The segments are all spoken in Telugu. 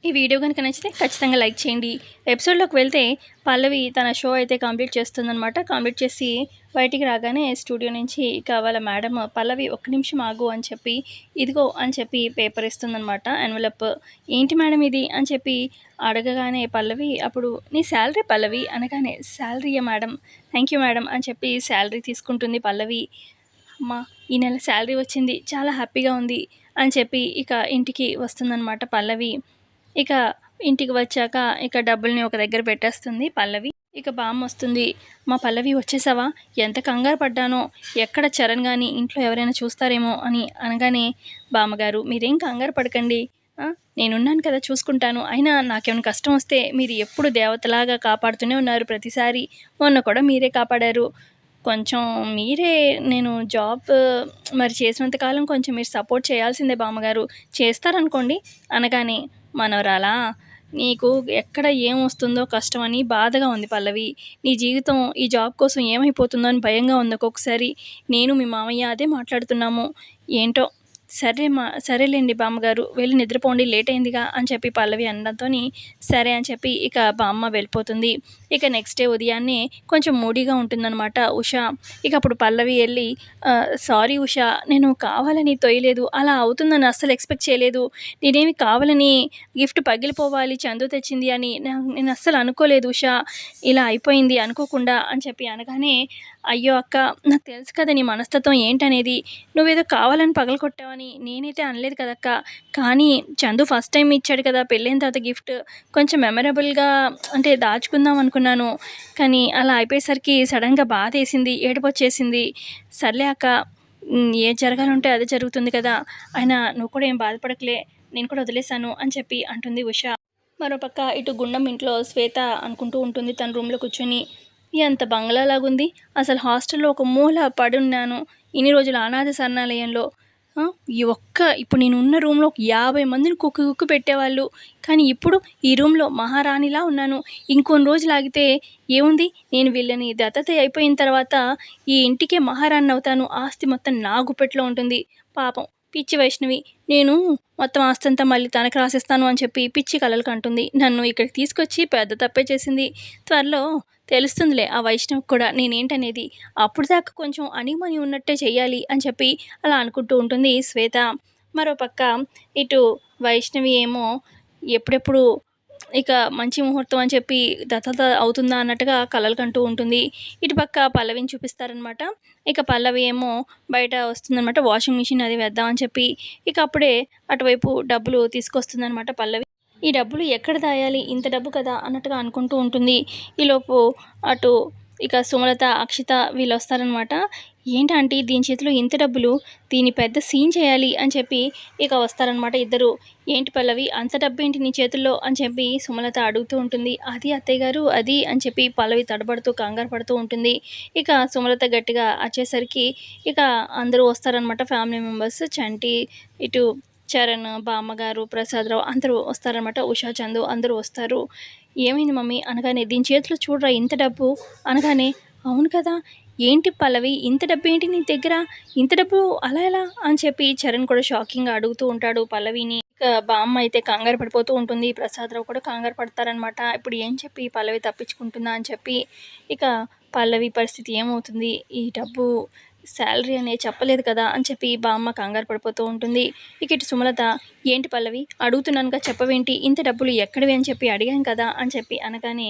ఈ వీడియో గనుక నచ్చితే ఖచ్చితంగా లైక్ చేయండి. ఎపిసోడ్‌లోకి వెళ్తే పల్లవి తన షో అయితే కంప్లీట్ చేస్తుందనమాట. కంప్లీట్ చేసి బయటికి రాగానే స్టూడియో నుంచి ఇక వాళ్ళ మేడమ్ పల్లవి ఒక్క నిమిషం ఆగు అని చెప్పి, ఇదిగో అని చెప్పి పేపర్ ఇస్తుందనమాట ఎన్వలప్. ఏంటి మేడం ఇది అని చెప్పి అడగగానే పల్లవి అప్పుడు నీ శాలరీ పల్లవి అనగానే శాలరీయా మేడం, థ్యాంక్ యూ మేడం అని చెప్పి శాలరీ తీసుకుంటుంది పల్లవి. అమ్మా ఈ నెల శాలరీ వచ్చింది చాలా హ్యాపీగా ఉంది అని చెప్పి ఇక ఇంటికి వస్తుందనమాట పల్లవి. ఇక ఇంటికి వచ్చాక ఇక డబ్బుల్ని ఒక దగ్గర పెట్టేస్తుంది పల్లవి. ఇక బామ్మొస్తుంది. మా పల్లవి వచ్చేసావా? ఎంత కంగారు పడ్డానో, ఎక్కడ చరణ్ గాని ఇంట్లో ఎవరైనా చూస్తారేమో అని అనగానే, బామ్మగారు మీరేం కంగారు పడకండి. నేనున్నాను కదా చూసుకుంటాను. అయినా నాకేమైనా కష్టం వస్తే మీరు ఎప్పుడు దేవతలాగా కాపాడుతూనే ఉన్నారు ప్రతిసారి. మొన్న కూడా మీరే కాపాడారు. కొంచెం మీరే నేను జాబ్ మరి చేసినంత కాలం కొంచెం మీరు సపోర్ట్ చేయాల్సిందే బామ్మగారు. చేస్తారనుకోండి అనగానే, మనవరాలా నీకు ఎక్కడ ఏమొస్తుందో కష్టమని బాధగా ఉంది పల్లవి. నీ జీవితం ఈ జాబ్ కోసం ఏమైపోతుందో అని భయంగా ఉంది ఒక్కొక్కసారి. నేను మీ మామయ్య అదే మాట్లాడుతున్నాము. ఏంటో సరేలేండి బామ్మగారు వెళ్ళి నిద్రపోండి లేట్ అయిందిగా అని చెప్పి పల్లవి అనడంతోని సరే అని చెప్పి ఇక బామ్మ వెళ్ళిపోతుంది. ఇక నెక్స్ట్ డే ఉదయాన్నే కొంచెం మూడీగా ఉంటుందన్నమాట ఉష. ఇక అప్పుడు పల్లవి వెళ్ళి సారీ ఉష, నేను కావాలని తొయ్యలేదు, అలా అవుతుందని అస్సలు ఎక్స్పెక్ట్ చేయలేదు. నేనేమి కావాలని గిఫ్ట్ పగిలిపోవాలి చందు తెచ్చింది అని నేను అస్సలు అనుకోలేదు ఉష, ఇలా అయిపోయింది అనుకోకుండా అని చెప్పి అనగానే, అయ్యో అక్క నాకు తెలుసు కదా నీ మనస్తత్వం ఏంటనేది. నువ్వేదో కావాలని పగలగొట్టావని నేనైతే అనలేదు కదక్క. కానీ చందు ఫస్ట్ టైం ఇచ్చాడు కదా పెళ్ళైన తర్వాత గిఫ్ట్, కొంచెం మెమరబుల్గా అంటే దాచుకుందాం అనుకున్నాను. కానీ అలా అయిపోయేసరికి సడన్గా బాధేసింది, ఏడుపొచ్చేసింది. సర్లే అక్క, ఏది జరగాలంటే అదే జరుగుతుంది కదా, అయినా నువ్వు కూడా ఏం బాధపడకులే, నేను కూడా వదిలేశాను అని చెప్పి అంటుంది ఉష. మరోపక్క ఇటు గుండం ఇంట్లో శ్వేత అనుకుంటూ ఉంటుంది తన రూమ్లో కూర్చొని, ఎంత బంగ్లాలాగుంది, అసలు హాస్టల్లో ఒక మూల పడున్నాను ఇన్ని రోజులు అనాథ శరణాలయంలో. ఇప్పుడు నేను ఉన్న రూమ్లో 50 మందిని కుక్కు పెట్టేవాళ్ళు, కానీ ఇప్పుడు ఈ రూమ్లో మహారాణిలా ఉన్నాను. ఇంకొన్ని రోజులు ఆగితే ఏముంది, నేను వీళ్ళని దత్తత అయిపోయిన తర్వాత ఈ ఇంటికే మహారాణి అవుతాను, ఆస్తి మొత్తం నా గుప్పెట్లో ఉంటుంది. పాపం పిచ్చి వైష్ణవి, నేను మొత్తం ఆస్తంతా మళ్ళీ తనకు రాసిస్తాను అని చెప్పి పిచ్చి కలలు కంటుంది. నన్ను ఇక్కడికి తీసుకొచ్చి పెద్ద తప్పే చేసింది. త్వరలో తెలుస్తుందిలే ఆ వైష్ణవ్ కూడా నేనేంటనేది. అప్పుడు దాకా కొంచెం అణిగిమణి ఉన్నట్టే చెయ్యాలి అని చెప్పి అలా అనుకుంటూ ఉంటుంది శ్వేత. మరోపక్క ఇటు వైష్ణవి ఏమో ఎప్పుడెప్పుడు ఇక మంచి ముహూర్తం అని చెప్పి దత్తత అవుతుందా అన్నట్టుగా కలలు కంటూ ఉంటుంది. ఇటు పక్క పల్లవిని చూపిస్తారనమాట. ఇక పల్లవి ఏమో బయట వస్తుందనమాట, వాషింగ్ మిషన్ అది వేద్దామని చెప్పి. ఇక అప్పుడే అటువైపు డబ్బులు తీసుకొస్తుందనమాట పల్లవి. ఈ డబ్బులు ఎక్కడ దాయాలి, ఇంత డబ్బు కదా అన్నట్టుగా అనుకుంటూ ఉంటుంది. ఈలోపు అటు ఇక సుమలత, అక్షిత వీళ్ళు వస్తారనమాట. ఏంటంటే దీని చేతిలో ఇంత డబ్బులు, దీని పెద్ద సీన్ చేయాలి అని చెప్పి ఇక వస్తారనమాట ఇద్దరు. ఏంటి పల్లవి అంత డబ్బు ఏంటి నీ చేతుల్లో అని చెప్పి సుమలత అడుగుతూ ఉంటుంది. అది అత్తయ్య గారు అది అని చెప్పి పల్లవి తడబడుతూ కంగారు పడుతూ ఉంటుంది. ఇక సుమలత గట్టిగా వచ్చేసరికి ఇక అందరూ వస్తారనమాట ఫ్యామిలీ మెంబర్స్. చంటి, ఇటు చరణ్, బామ్మగారు, ప్రసాదరావు అందరూ వస్తారనమాట. ఉషా, చందు అందరూ వస్తారు. ఏమైంది మమ్మీ అనగానే, దీని చేతిలో చూడరా ఇంత డబ్బు అనగానే, అవును కదా ఏంటి పల్లవి ఇంత డబ్బు ఏంటి నీ దగ్గర, ఇంత డబ్బు అలా ఎలా అని చెప్పి చరణ్ కూడా షాకింగ్గా అడుగుతూ ఉంటాడు పల్లవిని. ఇక బామ్మ అయితే కంగారు పడిపోతూ ఉంటుంది, ప్రసాదరావు కూడా కంగారు పడతారనమాట. ఇప్పుడు ఏం చెప్పి పల్లవి తప్పించుకుంటుందా అని చెప్పి. ఇక పల్లవి పరిస్థితి ఏమవుతుంది, ఈ డబ్బు శాలరీ అనేది చెప్పలేదు కదా అని చెప్పి బామ్మ కంగారు పడిపోతూ ఉంటుంది. ఇక ఇటు సుమలత, ఏంటి పల్లవి అడుగుతున్నానుగా చెప్పవేంటి, ఇంత డబ్బులు ఎక్కడివి అని చెప్పి అడిగాను కదా అని చెప్పి అనగానే,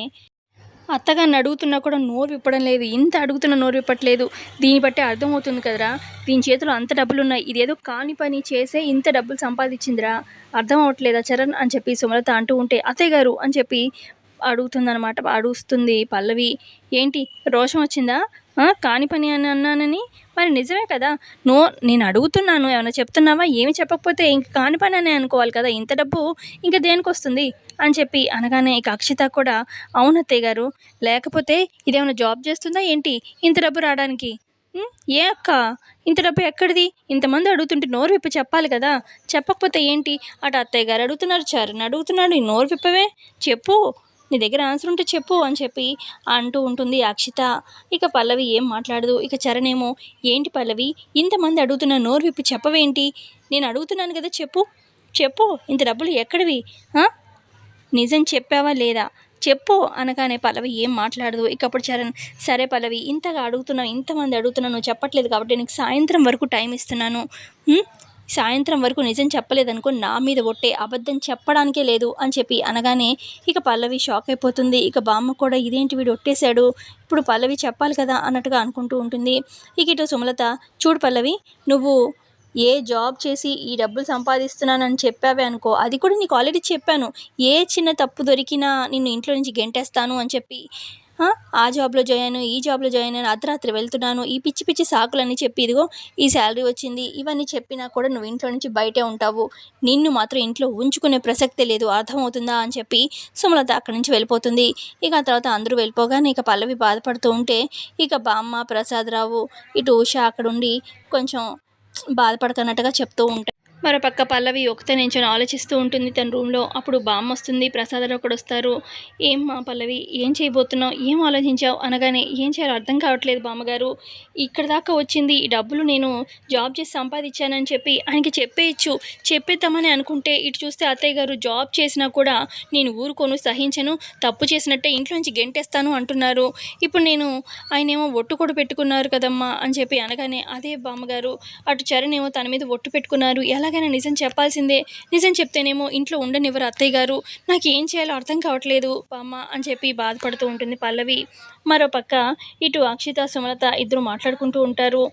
అత్తగారిని అడుగుతున్నా కూడా నోరు విప్పడం లేదు, ఇంత అడుగుతున్న నోరు విప్పట్లేదు, దీన్ని బట్టి అర్థమవుతుంది కదరా దీని చేతిలో అంత డబ్బులు ఉన్నాయి, ఇదేదో కాని పని చేసే ఇంత డబ్బులు సంపాదించిందిరా, అర్థం అవ్వట్లేదా చరణ్ అని చెప్పి సుమలత అంటూ ఉంటే, అత్తయ్య గారు అని చెప్పి అడుగుతుందనమాట. అడుగుతుంది పల్లవి. ఏంటి రోషం వచ్చిందా, కాని పని అని అన్నానని, మరి నిజమే కదా, నేను అడుగుతున్నాను ఏమైనా చెప్తున్నావా, ఏమి చెప్పకపోతే ఇంక కాని పని అనే అనుకోవాలి కదా, ఇంత డబ్బు ఇంకా దేనికి వస్తుంది అని చెప్పి అనగానే, ఇక అక్షిత కూడా అవును అత్తయ్య గారు, లేకపోతే ఇదేమైనా జాబ్ చేస్తుందా ఏంటి ఇంత డబ్బు రావడానికి, ఏ అక్క ఇంత డబ్బు ఎక్కడిది, ఇంతమంది అడుగుతుంటే నోరు విప్పి చెప్పాలి కదా, చెప్పకపోతే ఏంటి, అటు అత్తయ్య గారు అడుగుతున్నారు, చరణ్ అడుగుతున్నాడు, ఈ నోరు విప్పవే, చెప్పు నీ దగ్గర ఆన్సర్ ఉంటే చెప్పు అని చెప్పి అంటూ ఉంటుంది అక్షిత. ఇక పల్లవి ఏం మాట్లాడదు. ఇక చరణ్ ఏమో, ఏంటి పల్లవి ఇంతమంది అడుగుతున్న నోరు విప్పి చెప్పవేంటి, నేను అడుగుతున్నాను కదా చెప్పు చెప్పు ఇంత డబ్బులు ఎక్కడివి, నిజం చెప్పావా లేదా చెప్పు అనగానే పల్లవి ఏం మాట్లాడదు. ఇకప్పుడు చరణ్, సరే పల్లవి, ఇంతగా అడుగుతున్నావు, ఇంతమంది అడుగుతున్నావు, నువ్వు చెప్పట్లేదు కాబట్టి నీకు సాయంత్రం వరకు టైం ఇస్తున్నాను. సాయంత్రం వరకు నిజం చెప్పలేదనుకో నా మీద ఒట్టే, అబద్ధం చెప్పడానికే లేదు అని చెప్పి అనగానే ఇక పల్లవి షాక్ అయిపోతుంది. ఇక బామ్మ కూడా ఇదేంటి వీడు ఒట్టేశాడు, ఇప్పుడు పల్లవి చెప్పాలి కదా అన్నట్టుగా అనుకుంటూ ఉంటుంది. ఇక ఇటు సుమలత, చూడు పల్లవి, నువ్వు ఏ జాబ్ చేసి ఈ డబ్బులు సంపాదిస్తున్నానని చెప్పావే అనుకో, అది కూడా నీకు ఆల్రెడీ చెప్పాను. ఏ చిన్న తప్పు దొరికినా నిన్ను ఇంట్లో నుంచి గెంటేస్తాను అని చెప్పి, ఆ జాబ్లో జాయిన్, ఈ జాబ్లో జాయిన్ అని అర్ధరాత్రి వెళ్తున్నాను, ఈ పిచ్చి పిచ్చి సాకులన్నీ చెప్పి ఇదిగో ఈ శాలరీ వచ్చింది, ఇవన్నీ చెప్పినా కూడా నువ్వు ఇంట్లో నుంచి బయటే ఉంటావు, నిన్ను మాత్రం ఇంట్లో ఉంచుకునే ప్రసక్తే లేదు, అర్థమవుతుందా అని చెప్పి సుమలత అక్కడి నుంచి వెళ్ళిపోతుంది. ఇక ఆ తర్వాత అందరూ వెళ్ళిపోగానే ఇక పల్లవి బాధపడుతూ ఉంటే ఇక బామ్మ, ప్రసాదరావు, ఇటు ఉష అక్కడుండి కొంచెం బాధపడకన్నట్టుగా చెప్తూ ఉంటాయి. మరోపక్క పల్లవి ఒకతే నించొని ఆలోచిస్తూ ఉంటుంది తన రూమ్లో. అప్పుడు బామ్మ వస్తుంది, ప్రసాదరావు కూడా వస్తారు. ఏం మా పల్లవి, ఏం చేయబోతున్నావు, ఏం ఆలోచించావు అనగానే, ఏం చేయాలో అర్థం కావట్లేదు బామ్మగారు, ఇక్కడ దాకా వచ్చింది ఈ డబ్బులు నేను జాబ్ చేసి సంపాదించానని చెప్పి ఆయనకి చెప్పేయచ్చు, చెప్పేద్దామని అనుకుంటే ఇటు చూస్తే అత్తయ్య గారు జాబ్ చేసినా కూడా నేను ఊరుకోను, సహించను, తప్పు చేసినట్టే ఇంట్లోంచి గెంటేస్తాను అంటున్నారు. ఇప్పుడు నేను ఆయనేమో ఒట్టు కూడా పెట్టుకున్నారు కదమ్మా అని చెప్పి అనగానే, అదే బామ్మగారు, అటు చరణ్ ఏమో తన మీద ఒట్టు పెట్టుకున్నారు, ఎలాగైనా నిజం చెప్పాల్సిందే, నిజం చెప్తేనేమో ఇంట్లో ఉండనివ్వరు అత్తయ్య గారు, నాకు ఏం చేయాలో అర్థం కావట్లేదు బామ్మ అని చెప్పి బాధపడుతూ ఉంటుంది పల్లవి. మరోపక్క ఇటు అక్షిత, సుమలత ఇద్దరు మాట్లాడుకుంటూ ఉంటారు.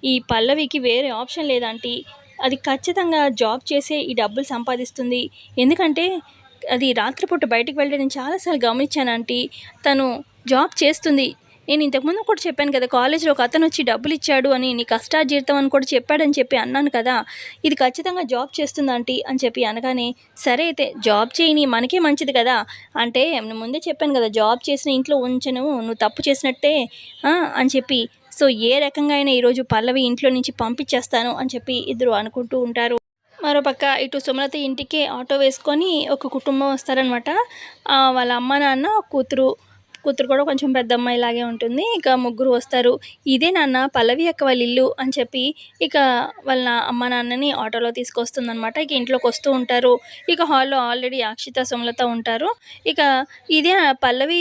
ఈ పల్లవికి వేరే ఆప్షన్ లేదంటీ, అది ఖచ్చితంగా జాబ్ చేసే ఈ డబ్బులు సంపాదిస్తుంది. ఎందుకంటే అది రాత్రిపూట బయటకు వెళ్ళి నేను చాలాసార్లు గమనించాను ఆంటీ, తను జాబ్ చేస్తుంది. నేను ఇంతకుముందు కూడా చెప్పాను కదా, కాలేజ్లో ఒక అతను వచ్చి డబ్బులు ఇచ్చాడు అని, నీ కష్టార్జితం అని కూడా చెప్పాడని చెప్పి అన్నాను కదా, ఇది ఖచ్చితంగా జాబ్ చేస్తుంది ఆంటీ అని చెప్పి అనగానే, సరే అయితే జాబ్ చేయని, మనకే మంచిది కదా, అంటే ముందే చెప్పాను కదా, జాబ్ చేసిన ఇంట్లో ఉంచను, నువ్వు తప్పు చేసినట్టే అని చెప్పి, సో ఏ రకంగా అయినా ఈరోజు పల్లవి ఇంట్లో నుంచి పంపించేస్తాను అని చెప్పి ఇద్దరు అనుకుంటూ ఉంటారు. మరోపక్క ఇటు సుమలత ఇంటికి ఆటో వేసుకొని ఒక కుటుంబం వస్తారనమాట. వాళ్ళ అమ్మ, నాన్న, కూతురు కూడా కొంచెం పెద్ద అమ్మాయిలాగే ఉంటుంది. ఇక ముగ్గురు వస్తారు. ఇదే నాన్న పల్లవి అక్క వాళ్ళ ఇల్లు అని చెప్పి ఇక వాళ్ళ అమ్మ నాన్నని ఆటోలో తీసుకొస్తుందనమాట. ఇక ఇంట్లోకి వస్తూ ఉంటారు. ఇక హాల్లో ఆల్రెడీ అక్షిత, సుమలత ఉంటారు. ఇక ఇదే పల్లవి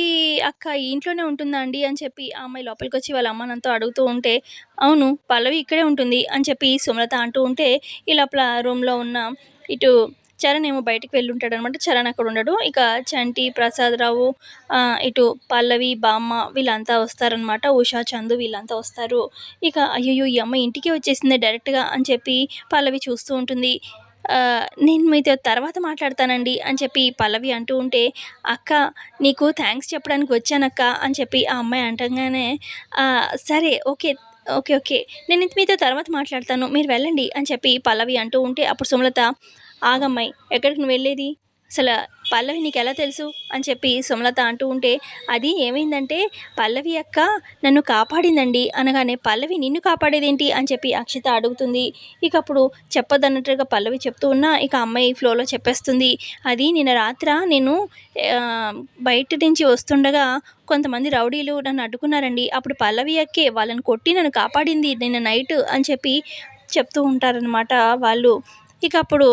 అక్క ఈ ఇంట్లోనే ఉంటుందా అండి అని చెప్పి ఆ అమ్మాయి లోపలికి వచ్చి వాళ్ళ అమ్మ నాన్నతో అడుగుతూ ఉంటే, అవును పల్లవి ఇక్కడే ఉంటుంది అని చెప్పి సుమలత అంటూ ఉంటే, ఈ లోపల రూమ్లో ఉన్న ఇటు చరణ్ ఏమో బయటికి వెళ్ళి ఉంటాడనమాట. చరణ్ అక్కడ ఉండడు. ఇక చంటి, ప్రసాదరావు, ఇటు పల్లవి, బామ్మ వీళ్ళంతా వస్తారనమాట. ఉషా, చందు వీళ్ళంతా వస్తారు. ఇక అయ్యయ్యో ఈ అమ్మాయి ఇంటికే వచ్చేసిందే డైరెక్ట్గా అని చెప్పి పల్లవి చూస్తూ ఉంటుంది. నేను మీతో తర్వాత మాట్లాడతానండి అని చెప్పి పల్లవి అంటూ ఉంటే, అక్క నీకు థ్యాంక్స్ చెప్పడానికి వచ్చానక్క అని చెప్పి ఆ అమ్మాయి అంటంగానే, సరే ఓకే ఓకే ఓకే నేను మీతో తర్వాత మాట్లాడతాను, మీరు వెళ్ళండి అని చెప్పి పల్లవి అంటూ ఉంటే, అప్పుడు సుమలత, ఆగమ్మాయి ఎక్కడికి నువ్వు వెళ్ళేది, అసలు పల్లవి నీకు ఎలా తెలుసు అని చెప్పి సుమలత అంటూ ఉంటే, అది ఏమైందంటే పల్లవి అక్క నన్ను కాపాడిందండి అనగానే, పల్లవి నిన్ను కాపాడేదేంటి అని చెప్పి అక్షిత అడుగుతుంది. ఇక అప్పుడు చెప్పొద్దన్నట్టుగా పల్లవి చెప్తూ ఉన్నా ఇక అమ్మాయి ఫ్లోలో చెప్పేస్తుంది. అది నిన్న రాత్ర నేను బయట నుంచి వస్తుండగా కొంతమంది రౌడీలు నన్ను అడ్డుకున్నారండి, అప్పుడు పల్లవి అక్కే వాళ్ళని కొట్టి నన్ను కాపాడింది నిన్న నైట్ అని చెప్పి చెప్తూ ఉంటారనమాట వాళ్ళు. ఇక అప్పుడు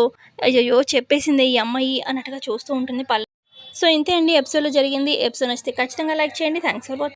అయ్యయ్యో చెప్పేసిందే ఈ అమ్మాయి అన్నట్టుగా చూస్తూ ఉంటుంది పల్లవి. సో ఇంతే అండి ఎపిసోడ్లో జరిగింది. ఎపిసోడ్ నచ్చితే ఖచ్చితంగా లైక్ చేయండి. Thanks for watching.